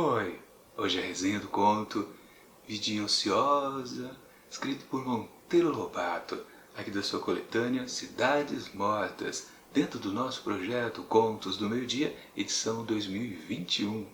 Oi, hoje é a resenha do conto Vidinha Ociosa, escrito por Monteiro Lobato, aqui da sua coletânea Cidades Mortas, dentro do nosso projeto Contos do Meio-Dia, edição 2021.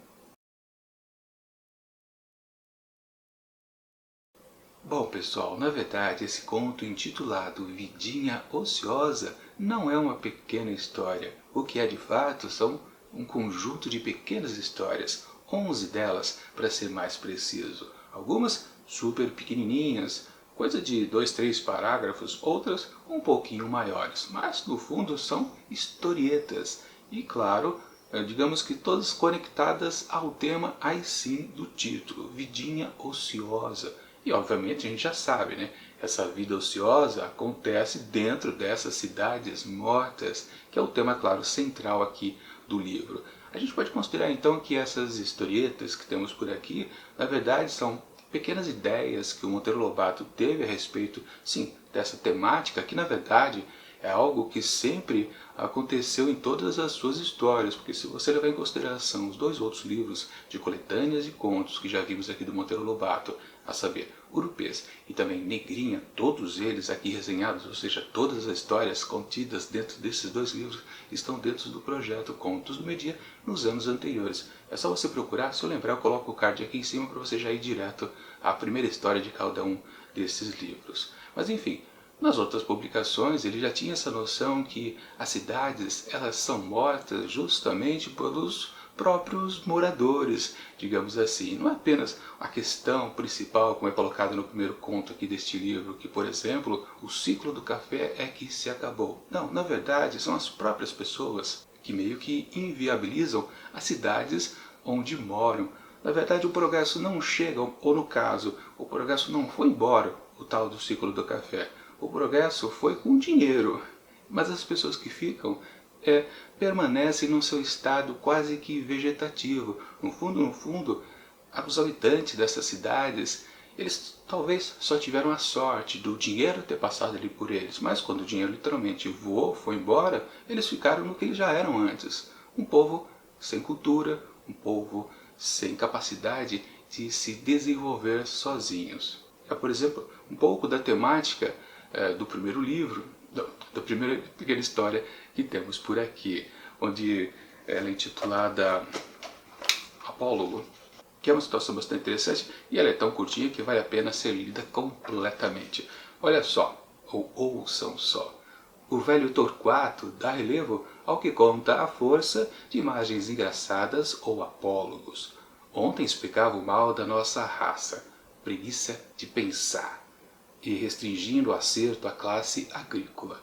Bom pessoal, na verdade esse conto intitulado Vidinha Ociosa não é uma pequena história. O que é de fato são um conjunto de pequenas histórias, 11 delas para ser mais preciso. Algumas super pequenininhas, coisa de 2, 3 parágrafos, outras um pouquinho maiores, mas no fundo são historietas. E claro, digamos que todas conectadas ao tema aí sim do título, Vidinha Ociosa. E obviamente a gente já sabe, né? Essa vida ociosa acontece dentro dessas cidades mortas, que é o tema, claro, central aqui do livro. A gente pode considerar então que essas historietas que temos por aqui, na verdade são pequenas ideias que o Monteiro Lobato teve a respeito, sim, dessa temática, que na verdade é algo que sempre aconteceu em todas as suas histórias, porque se você levar em consideração os dois outros livros de coletâneas e contos que já vimos aqui do Monteiro Lobato, a saber, Urupês e também Negrinha, todos eles aqui resenhados, ou seja, todas as histórias contidas dentro desses dois livros estão dentro do projeto Contos do Meio-Dia nos anos anteriores. É só você procurar, se eu lembrar eu coloco o card aqui em cima para você já ir direto à primeira história de cada um desses livros. Mas enfim, nas outras publicações ele já tinha essa noção que as cidades elas são mortas justamente pelos próprios moradores, digamos assim. Não é apenas a questão principal, como é colocado no primeiro conto aqui deste livro, que, por exemplo, o ciclo do café é que se acabou. Não, na verdade, são as próprias pessoas que meio que inviabilizam as cidades onde moram. Na verdade, o progresso não chega, ou no caso, o progresso não foi embora, o tal do ciclo do café. O progresso foi com dinheiro, mas as pessoas que ficam permanecem no seu estado quase que vegetativo. No fundo, os habitantes dessas cidades, eles talvez só tiveram a sorte do dinheiro ter passado ali por eles, mas quando o dinheiro literalmente voou, foi embora, eles ficaram no que eles já eram antes. Um povo sem cultura, um povo sem capacidade de se desenvolver sozinhos. É, por exemplo, um pouco da temática do primeiro livro, da primeira pequena história que temos por aqui, onde ela é intitulada Apólogo, que é uma situação bastante interessante e ela é tão curtinha que vale a pena ser lida completamente. Olha só, ou ouçam só. O velho Torquato dá relevo ao que conta a força de imagens engraçadas ou apólogos. Ontem explicava o mal da nossa raça, preguiça de pensar, e restringindo o acerto à classe agrícola.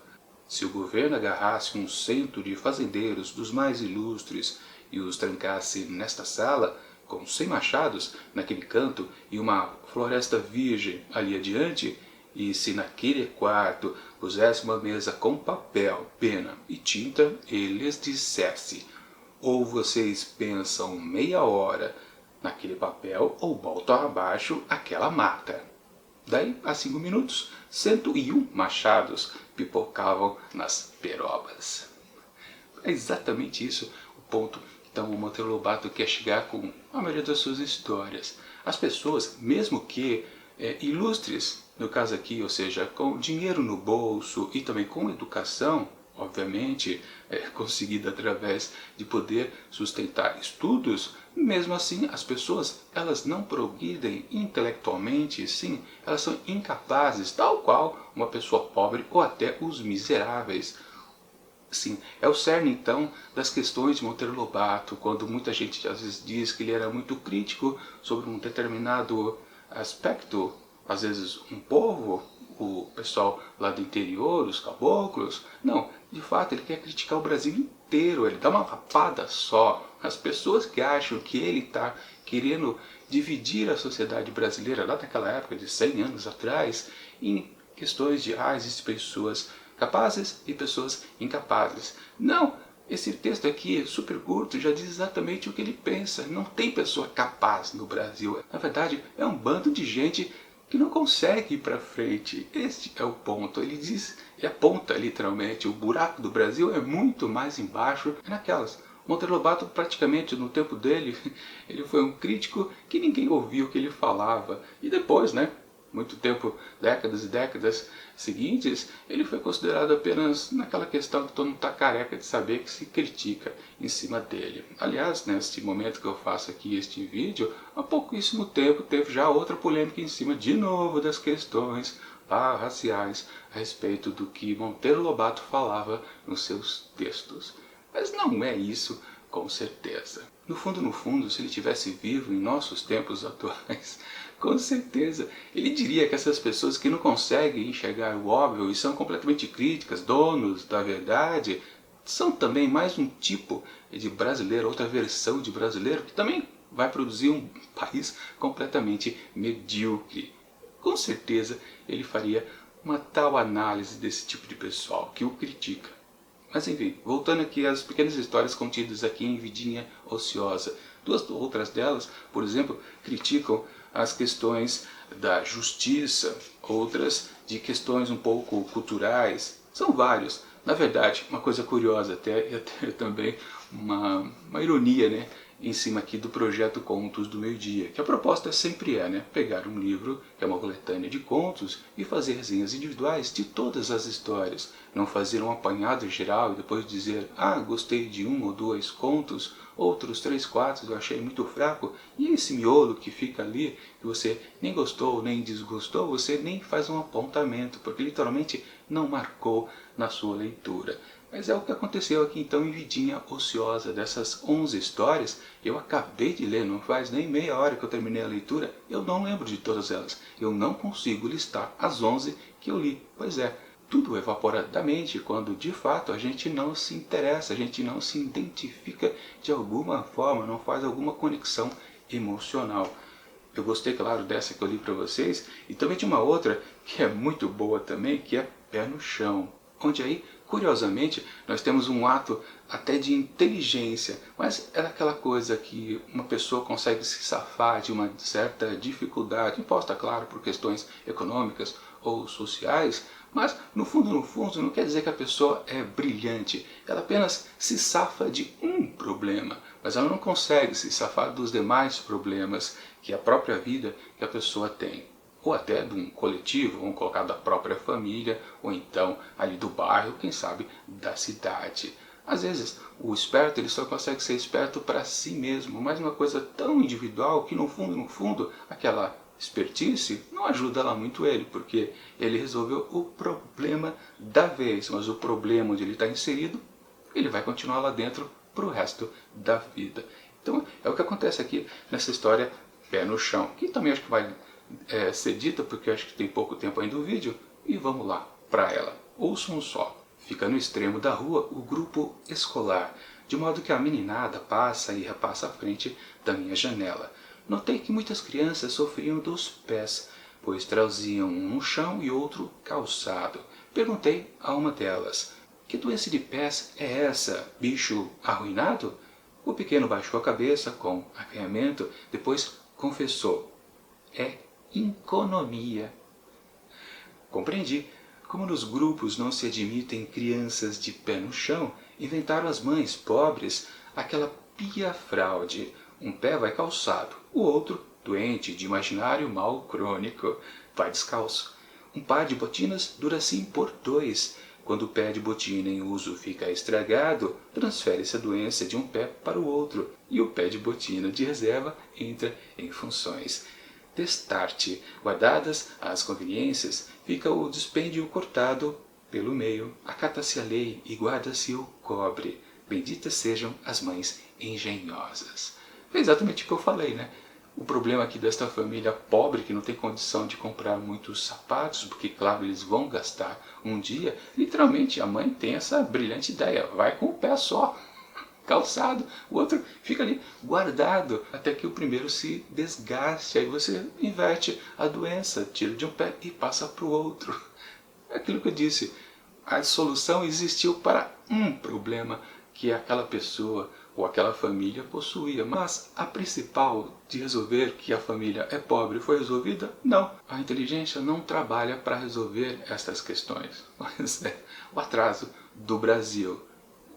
Se o governo agarrasse um cento de fazendeiros dos mais ilustres e os trancasse nesta sala, com 100 machados naquele canto e uma floresta virgem ali adiante, e se naquele quarto pusesse uma mesa com papel, pena e tinta, e lhes dissesse: ou vocês pensam meia hora naquele papel, ou botam abaixo aquela mata. Daí, a 5 minutos, 101 machados pipocavam nas perobas. É exatamente isso o ponto que então, o Monteiro Lobato quer chegar com a maioria das suas histórias. As pessoas, mesmo que ilustres, no caso aqui, ou seja, com dinheiro no bolso e também com educação, obviamente, conseguida através de poder sustentar estudos, mesmo assim as pessoas elas não progridem intelectualmente, sim, elas são incapazes, tal qual uma pessoa pobre ou até os miseráveis. Sim, é o cerne então das questões de Monteiro Lobato, quando muita gente às vezes diz que ele era muito crítico sobre um determinado aspecto, às vezes um povo, o pessoal lá do interior, os caboclos. Não, de fato ele quer criticar o Brasil inteiro, ele dá uma lapada só. As pessoas que acham que ele está querendo dividir a sociedade brasileira lá daquela época de 100 anos atrás em questões de existem pessoas capazes e pessoas incapazes. Não, esse texto aqui, super curto, já diz exatamente o que ele pensa. Não tem pessoa capaz no Brasil. Na verdade, é um bando de gente que não consegue ir para frente. Este é o ponto. Ele diz, e aponta literalmente, o buraco do Brasil é muito mais embaixo naquelas Monteiro Lobato, praticamente no tempo dele, ele foi um crítico que ninguém ouvia o que ele falava. E depois, né, muito tempo, décadas e décadas seguintes, ele foi considerado apenas naquela questão que todo mundo está careca de saber, que se critica em cima dele. Aliás, neste momento que eu faço aqui este vídeo, há pouquíssimo tempo teve já outra polêmica em cima de novo das questões raciais a respeito do que Monteiro Lobato falava nos seus textos. Mas não é isso, com certeza. No fundo, se ele tivesse vivo em nossos tempos atuais, com certeza ele diria que essas pessoas que não conseguem enxergar o óbvio e são completamente críticas, donos da verdade, são também mais um tipo de brasileiro, outra versão de brasileiro, que também vai produzir um país completamente medíocre. Com certeza ele faria uma tal análise desse tipo de pessoal que o critica. Mas enfim, voltando aqui às pequenas histórias contidas aqui em Vidinha Ociosa. Duas outras delas, por exemplo, criticam as questões da justiça, outras de questões um pouco culturais. São vários. Na verdade, uma coisa curiosa até, e até também uma ironia, né, em cima aqui do projeto Contos do Meio-Dia, que a proposta sempre é, né, pegar um livro, que é uma coletânea de contos, e fazer resenhas individuais de todas as histórias. Não fazer um apanhado geral e depois dizer, ah, gostei de um ou dois contos, outros 3, 4 eu achei muito fraco, e esse miolo que fica ali, que você nem gostou nem desgostou, você nem faz um apontamento, porque literalmente não marcou na sua leitura. Mas é o que aconteceu aqui então em Vidinha Ociosa. Dessas 11 histórias, eu acabei de ler, não faz nem meia hora que eu terminei a leitura, eu não lembro de todas elas. Eu não consigo listar as 11 que eu li. Pois é, tudo evapora da mente quando de fato a gente não se interessa, a gente não se identifica de alguma forma, não faz alguma conexão emocional. Eu gostei, claro, dessa que eu li para vocês, e também de uma outra que é muito boa também, que é Pé no Chão, onde aí, curiosamente, nós temos um ato até de inteligência, mas é aquela coisa que uma pessoa consegue se safar de uma certa dificuldade, imposta, claro, por questões econômicas ou sociais, mas no fundo, não quer dizer que a pessoa é brilhante, ela apenas se safa de um problema, mas ela não consegue se safar dos demais problemas que a própria vida que a pessoa tem. Ou até de um coletivo, vamos colocar da própria família, ou então ali do bairro, quem sabe da cidade. Às vezes o esperto ele só consegue ser esperto para si mesmo, mas uma coisa tão individual que no fundo, aquela expertise não ajuda lá muito ele, porque ele resolveu o problema da vez, mas o problema onde ele está inserido, ele vai continuar lá dentro para o resto da vida. Então é o que acontece aqui nessa história Pé no Chão, que também acho que vai ser dita, porque eu acho que tem pouco tempo ainda o vídeo, e vamos lá para ela. Ouçam só. Fica no extremo da rua o grupo escolar, de modo que a meninada passa e repassa à frente da minha janela. Notei que muitas crianças sofriam dos pés, pois traziam um no chão e outro calçado. Perguntei a uma delas, que doença de pés é essa, bicho arruinado? O pequeno baixou a cabeça com acanhamento, depois confessou, é economia. Compreendi. Como nos grupos não se admitem crianças de pé no chão, inventaram as mães pobres aquela pia-fraude. Um pé vai calçado, o outro, doente de imaginário mal crônico, vai descalço. Um par de botinas dura assim por 2. Quando o pé de botina em uso fica estragado, transfere-se a doença de um pé para o outro, e o pé de botina de reserva entra em funções. Destarte, guardadas as conveniências, fica o dispêndio cortado pelo meio, acata-se a lei e guarda-se o cobre. Benditas sejam as mães engenhosas. É exatamente o que eu falei, né? O problema aqui desta família pobre, que não tem condição de comprar muitos sapatos, porque, claro, eles vão gastar um dia, literalmente a mãe tem essa brilhante ideia, vai com o pé só, calçado, o outro fica ali guardado até que o primeiro se desgaste, aí você inverte a doença, tira de um pé e passa para o outro. É aquilo que eu disse, a solução existiu para um problema que aquela pessoa ou aquela família possuía, mas a principal de resolver que a família é pobre foi resolvida? Não. A inteligência não trabalha para resolver estas questões. Mas é o atraso do Brasil.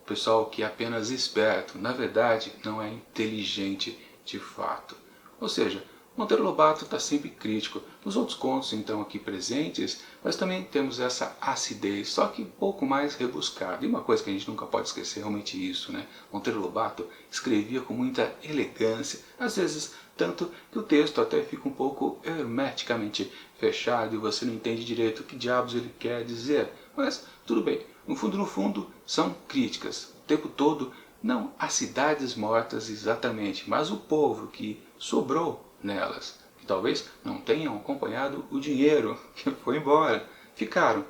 pessoal que é apenas esperto, na verdade não é inteligente de fato. Ou seja, Monteiro Lobato está sempre crítico. Nos outros contos, então, aqui presentes, nós também temos essa acidez, só que um pouco mais rebuscada. E uma coisa que a gente nunca pode esquecer é realmente isso, né? Monteiro Lobato escrevia com muita elegância, às vezes tanto que o texto até fica um pouco hermeticamente fechado e você não entende direito o que diabos ele quer dizer. Mas tudo bem, no fundo, são críticas. O tempo todo, não as cidades mortas exatamente, mas o povo que sobrou nelas, que talvez não tenham acompanhado o dinheiro que foi embora. Ficaram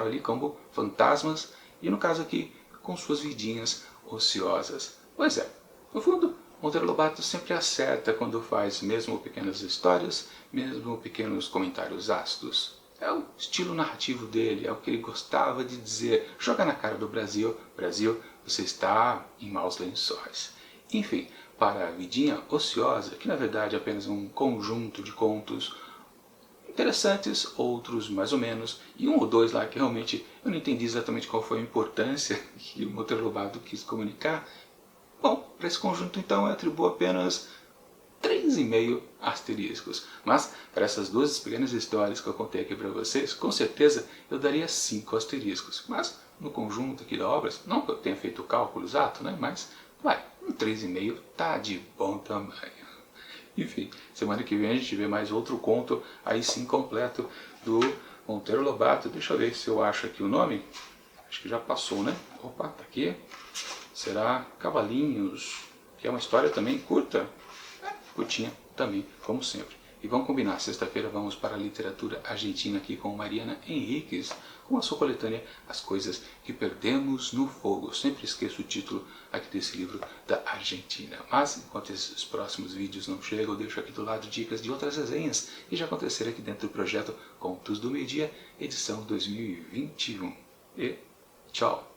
ali como fantasmas e, no caso aqui, com suas vidinhas ociosas. Pois é, no fundo, Monteiro Lobato sempre acerta quando faz mesmo pequenas histórias, mesmo pequenos comentários ácidos. É o estilo narrativo dele, é o que ele gostava de dizer. Joga na cara do Brasil, Brasil, você está em maus lençóis. Enfim, para a Vidinha Ociosa, que na verdade é apenas um conjunto de contos interessantes, outros mais ou menos, e um ou dois lá que realmente eu não entendi exatamente qual foi a importância que o Monteiro Lobato quis comunicar. Bom, para esse conjunto então eu atribuo apenas 3,5 asteriscos. Mas para essas duas pequenas histórias que eu contei aqui para vocês, com certeza eu daria 5 asteriscos. Mas no conjunto aqui da obra, não que eu tenha feito o cálculo exato, né? Mas vai, um 3,5 tá de bom tamanho. Enfim, semana que vem a gente vê mais outro conto, aí sim completo, do Monteiro Lobato. Deixa eu ver se eu acho aqui o nome. Acho que já passou, né? Opa, tá aqui. Será Cavalinhos, que é uma história também curta. Curtinha também, como sempre. E vamos combinar, sexta-feira vamos para a literatura argentina aqui com Mariana Henriques, com a sua coletânea As Coisas que Perdemos no Fogo. Eu sempre esqueço o título aqui desse livro da Argentina. Mas, enquanto esses próximos vídeos não chegam, eu deixo aqui do lado dicas de outras resenhas que já aconteceram aqui dentro do projeto Contos do Meio Dia, edição 2021. E tchau!